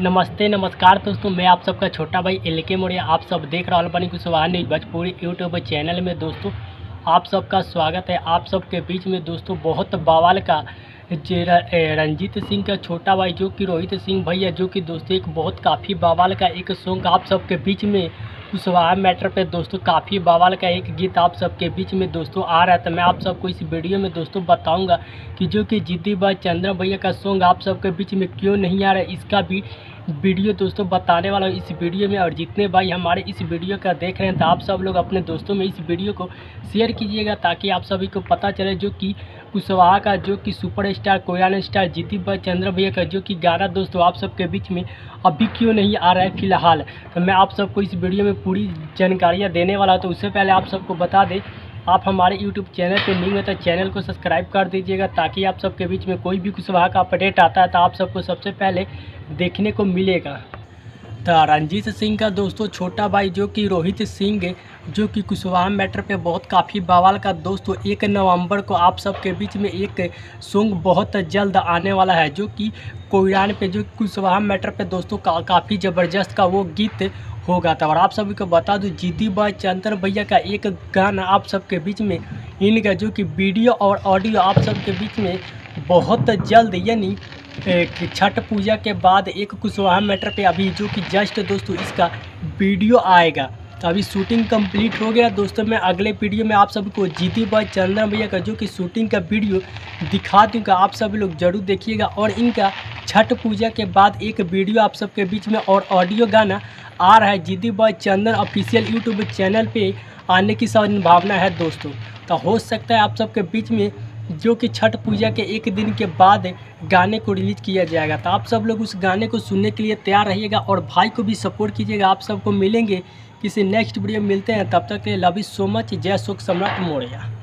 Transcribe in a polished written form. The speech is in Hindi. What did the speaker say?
नमस्ते नमस्कार दोस्तों, मैं आप सबका छोटा भाई एलके मोरिया। आप सब देख रहे बनी Kushwaha news Bhojpuri YouTube channel में। दोस्तों आप सबका स्वागत है। आप सबके बीच में दोस्तों बहुत बवाल का रंजीत सिंह का छोटा भाई जो कि रोहित सिंह भैया, जो कि दोस्तों एक बहुत काफ़ी बवाल का एक सॉन्ग आप सबके बीच में कुशवाहा मैटर पे दोस्तों काफ़ी बवाल का एक गीत आप सबके बीच में दोस्तों आ रहा है। तो मैं आप सबको इस वीडियो में दोस्तों बताऊंगा कि जो कि जिद्दी भाई चंद्र भैया का सॉन्ग आप सबके बीच में क्यों नहीं आ रहा है, इसका भी वीडियो दोस्तों बताने वाला हूँ इस वीडियो में। और जितने भाई हमारे इस वीडियो का देख रहे हैं तो आप सब लोग अपने दोस्तों में इस वीडियो को शेयर कीजिएगा, ताकि आप सभी को पता चले जो कि कुशवाहा का जो कि सुपरस्टार कोरियन स्टार जिद्दी भाई चंद्र भैया का जो कि गाना दोस्तों आप सबके बीच में अभी क्यों नहीं आ रहा है फ़िलहाल। तो मैं आप सबको इस वीडियो में पूरी जानकारियाँ देने वाला हूँ। तो उससे पहले आप सबको बता दें, आप हमारे YouTube चैनल पे न्यू है तो चैनल को सब्सक्राइब कर दीजिएगा, ताकि आप सबके बीच में कोई भी कुशवाहा का अपडेट आता है तो आप सबको सबसे पहले देखने को मिलेगा। तो रंजीत सिंह का दोस्तों छोटा भाई जो कि रोहित सिंह, जो कि कुशवाहा मैटर पे बहुत काफ़ी बवाल का दोस्तों 1 नवंबर को आप सबके बीच में एक सॉन्ग बहुत जल्द आने वाला है, जो कि कोरियन पे जो कुशवाहा मैटर पे दोस्तों काफ़ी ज़बरदस्त का वो गीत होगा था। और आप सभी को बता दूं, जिद्दी भाई चंद्र भैया का एक गाना आप सबके बीच में इनका जो कि वीडियो और ऑडियो आप सबके बीच में बहुत जल्द, यानी छठ पूजा के बाद एक कुशवाहा मैटर पे अभी जो कि जस्ट दोस्तों इसका वीडियो आएगा। तो अभी शूटिंग कंप्लीट हो गया दोस्तों। मैं अगले वीडियो में आप सबको जिद्दी भाई चंद्र भैया का जो कि शूटिंग का वीडियो दिखा दूँगा, आप सभी लोग जरूर देखिएगा। और इनका छठ पूजा के बाद एक वीडियो आप सबके बीच में और ऑडियो गाना आ रहा है जिद्दी भाई चंदन ऑफिशियल यूट्यूब चैनल पे आने की संभावना है दोस्तों। तो हो सकता है आप सबके बीच में जो कि छठ पूजा के एक दिन के बाद गाने को रिलीज़ किया जाएगा। तो आप सब लोग उस गाने को सुनने के लिए तैयार रहिएगा और भाई को भी सपोर्ट कीजिएगा। आप सबको मिलेंगे किसी नेक्स्ट वीडियो में, मिलते हैं, तब तक के लिए लव यू सो मच। जय शोक सम्राट मौर्य।